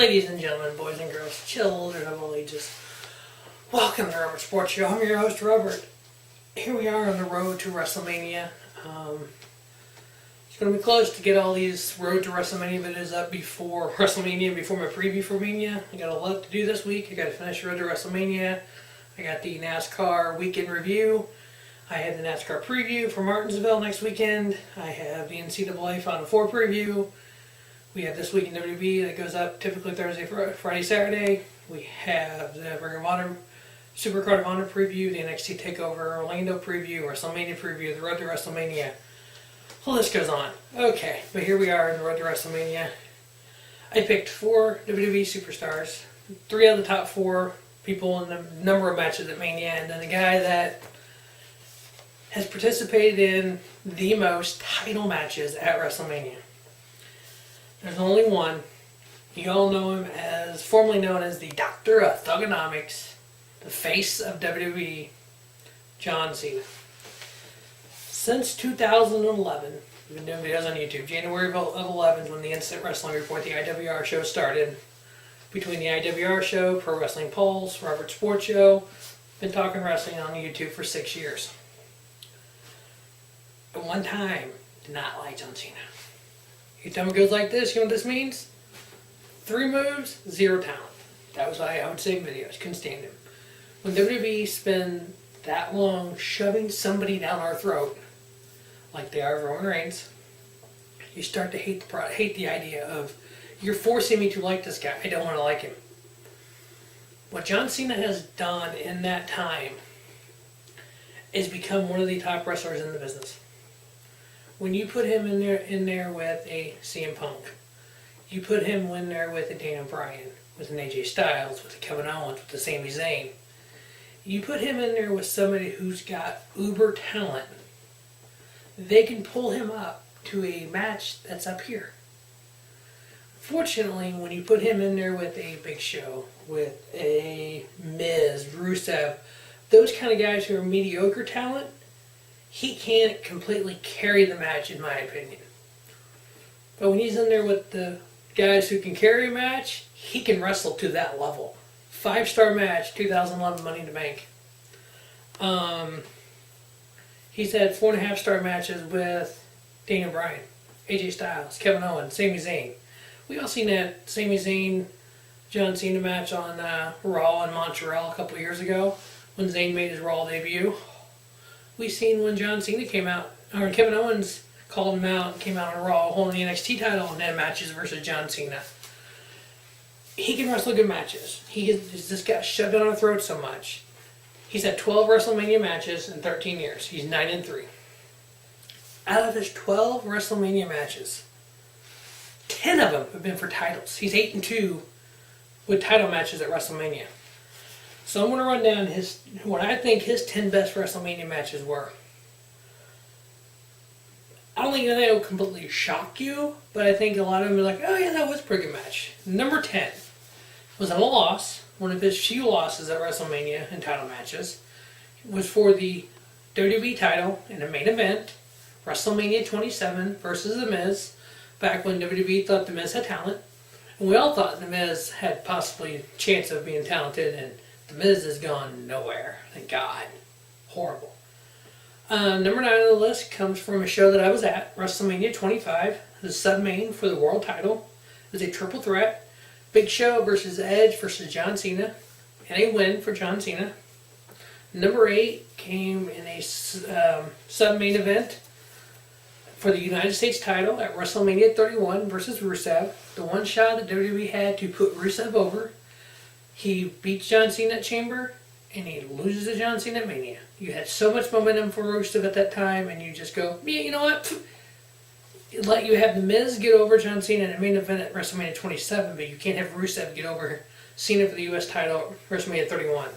Ladies and gentlemen, boys and girls, children of all ages, welcome to Robert Sports Show. I'm your host, Robert. Here we are on the road to WrestleMania. It's going to be close to get all these Road to WrestleMania videos up before WrestleMania, before my preview for Mania. I got a lot to do this week. I got to finish Road to WrestleMania. I got the NASCAR weekend review. I have the NASCAR preview for Martinsville next weekend. I have the NCAA Final Four preview. We have This Week in WWE that goes up typically Thursday, Friday, Saturday. We have the Ring of Honor, Supercard of Honor preview, the NXT TakeOver Orlando preview, WrestleMania preview, the Road to WrestleMania. The list goes on. Okay, but here we are in the Road to WrestleMania. I picked 4 WWE superstars, 3 out of the top 4 people in the number of matches at Mania, and then the guy that has participated in the most title matches at WrestleMania. There's only one. You all know him as, formerly known as the Doctor of Thugonomics, the face of WWE, John Cena. Since 2011, we've been doing videos on YouTube. January of 11 is when the Instant Wrestling Report, the IWR show, started. Between the IWR show, Pro Wrestling Pulse, Robert Sports Show, been talking wrestling on YouTube for 6 years. At one time, did not like John Cena. Every time it goes like this, you know what this means? 3 moves, 0 talent. That was why I would say videos. Couldn't stand him. When WWE spend that long shoving somebody down our throat, like they are Roman Reigns, you start to hate the idea of, you're forcing me to like this guy. I don't want to like him. What John Cena has done in that time is become one of the top wrestlers in the business. When you put him in there with a CM Punk, you put him in there with a Daniel Bryan, with an AJ Styles, with a Kevin Owens, with a Sami Zayn. You put him in there with somebody who's got uber talent. They can pull him up to a match that's up here. Fortunately, when you put him in there with a Big Show, with a Miz, Rusev, those kind of guys who are mediocre talent, he can't completely carry the match, in my opinion. But when he's in there with the guys who can carry a match, he can wrestle to that level. 5-star match, 2011 Money in the Bank. He's had 4.5-star matches with Daniel Bryan, AJ Styles, Kevin Owens, Sami Zayn. We all seen that Sami Zayn John Cena match on Raw in Montreal a couple years ago when Zayn made his Raw debut. We seen when John Cena came out, or Kevin Owens called him out and came out on Raw holding the NXT title and had matches versus John Cena. He can wrestle good matches. He just got shoved down our throat so much. He's had 12 WrestleMania matches in 13 years. He's 9-3. Out of his 12 WrestleMania matches, 10 of them have been for titles. He's 8-2 with title matches at WrestleMania. So I'm going to run down what I think his 10 best WrestleMania matches were. I don't think that will completely shock you, but I think a lot of them are like, oh yeah, that was a pretty good match. Number 10 was a loss, one of his few losses at WrestleMania in title matches. It was for the WWE title in a main event, WrestleMania 27 versus The Miz, back when WWE thought The Miz had talent. And we all thought The Miz had possibly a chance of being talented, and The Miz has gone nowhere. Thank God. Horrible. Number 9 on the list comes from a show that I was at, WrestleMania 25, the sub-main for the world title. It was a triple threat. Big Show versus Edge versus John Cena, and a win for John Cena. Number 8 came in a sub-main event for the United States title at WrestleMania 31 versus Rusev. The one shot that WWE had to put Rusev over. He beats John Cena at Chamber, and he loses to John Cena at Mania. You had so much momentum for Rusev at that time, and you just go, yeah, you know what? Let you have The Miz get over John Cena in a main event at WrestleMania 27, but you can't have Rusev get over Cena for the U.S. title at WrestleMania 31.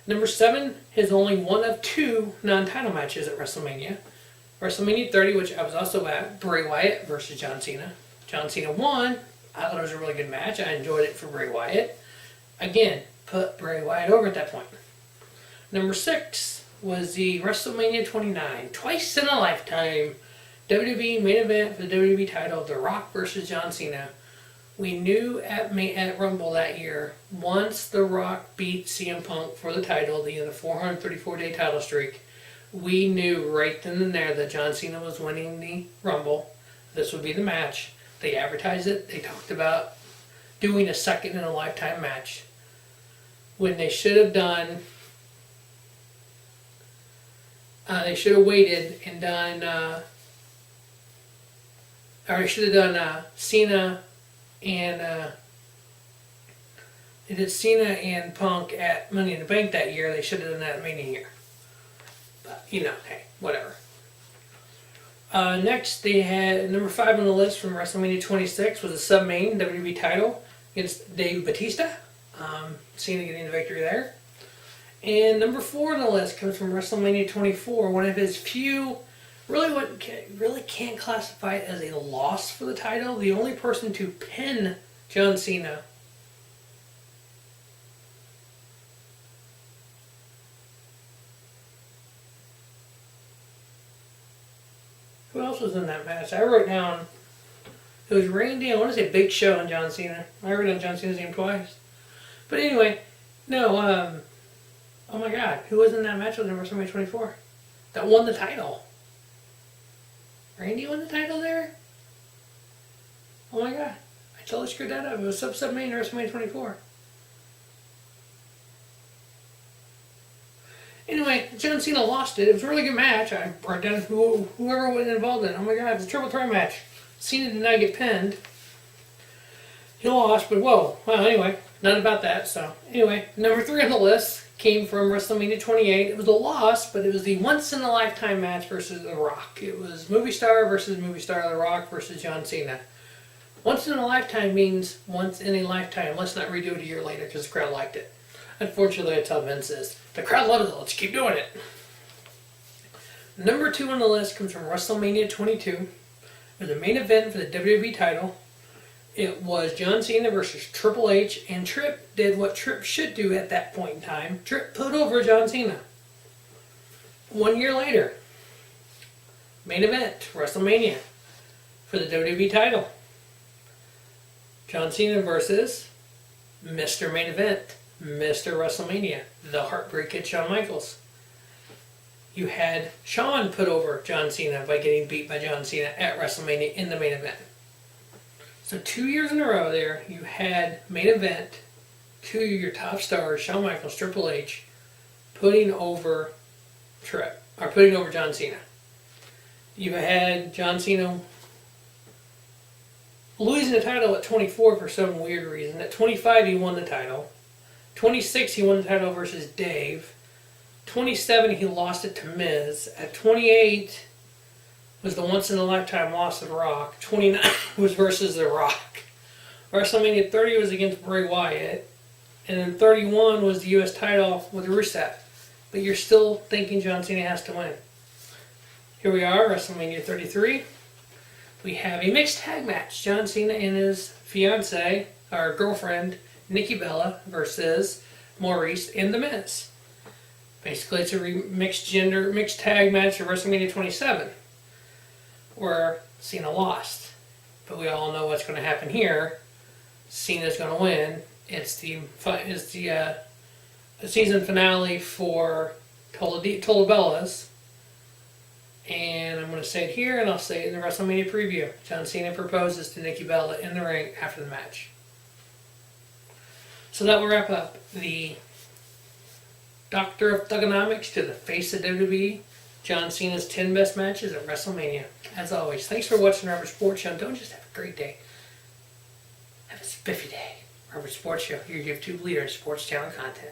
Number 7 is only one of 2 non-title matches at WrestleMania. WrestleMania 30, which I was also at, Bray Wyatt versus John Cena. John Cena won. I thought it was a really good match. I enjoyed it for Bray Wyatt. Again, put Bray Wyatt over at that point. Number 6 was the WrestleMania 29, twice in a lifetime WWE main event for the WWE title, The Rock versus John Cena, We knew at Rumble that year, once The Rock beat CM Punk for the title, the 434-day title streak, we knew right then and there that John Cena was winning the Rumble. This would be the match. They advertised it. They talked about doing a second in a lifetime match. When they should have done, they should have waited and done, or they should have done Cena and they did Cena and Punk at Money in the Bank that year. They should have done that at Mania here. But, hey, whatever. Next, they had number 5 on the list from WrestleMania 26 was a sub-main WWE title against Dave Batista. Cena getting the victory there. And number 4 on the list comes from WrestleMania 24, one of his few, really can't classify it as a loss for the title. The only person to pin John Cena. Who else was in that match? I wrote down, it was Randy, I want to say Big Show and John Cena. I wrote down John Cena's name twice. But anyway, no, oh my God, who was in that match with him WrestleMania 24? That won the title. Randy won the title there? Oh my God, I totally screwed that up. It was sub-main WrestleMania 24. Anyway, John Cena lost it. It was a really good match. I brought down whoever was involved in it. Oh my God, it was a triple threat match. Cena did not get pinned. He lost, but whoa. Well, anyway, not about that. So, anyway, number 3 on the list came from WrestleMania 28. It was a loss, but it was the once-in-a-lifetime match versus The Rock. It was movie star versus movie star, The Rock versus John Cena. Once in a lifetime means once in a lifetime. Let's not redo it a year later because the crowd liked it. Unfortunately, that's how Vince is. The crowd loves it. Let's keep doing it. Number 2 on the list comes from WrestleMania 22. It was the main event for the WWE title. It was John Cena versus Triple H, and Tripp did what Tripp should do at that point in time. Tripp put over John Cena. 1 year later, main event, WrestleMania, for the WWE title. John Cena versus Mr. Main Event, Mr. WrestleMania, the Heartbreak Kid Shawn Michaels. You had Shawn put over John Cena by getting beat by John Cena at WrestleMania in the main event. So 2 years in a row there, you had main event, 2 of your top stars, Shawn Michaels, Triple H, putting over Tripp, or putting over John Cena. You had John Cena losing the title at 24 for some weird reason. At 25, he won the title. 26, he won the title versus Dave. 27, he lost it to Miz. At 28 was the once-in-a-lifetime loss of The Rock. 29 was versus The Rock. WrestleMania 30 was against Bray Wyatt. And then 31 was the U.S. title with Rusev. But you're still thinking John Cena has to win. Here we are, WrestleMania 33. We have a mixed tag match. John Cena and his fiancée, or girlfriend, Nikki Bella, versus Maurice and The Miz. Basically, it's a mixed tag match of WrestleMania 27, where Cena lost. But we all know what's going to happen here. Cena's going to win. It's the season finale for Total Bellas. And I'm going to say it here, and I'll say it in the WrestleMania preview. John Cena proposes to Nikki Bella in the ring after the match. So that will wrap up the Doctor of Thugonomics to the face of WWE, John Cena's 10 best matches at WrestleMania. As always, thanks for watching Robert Sports Show. Don't just have a great day. Have a spiffy day. Robert Sports Show, your YouTube leader in sports channel content.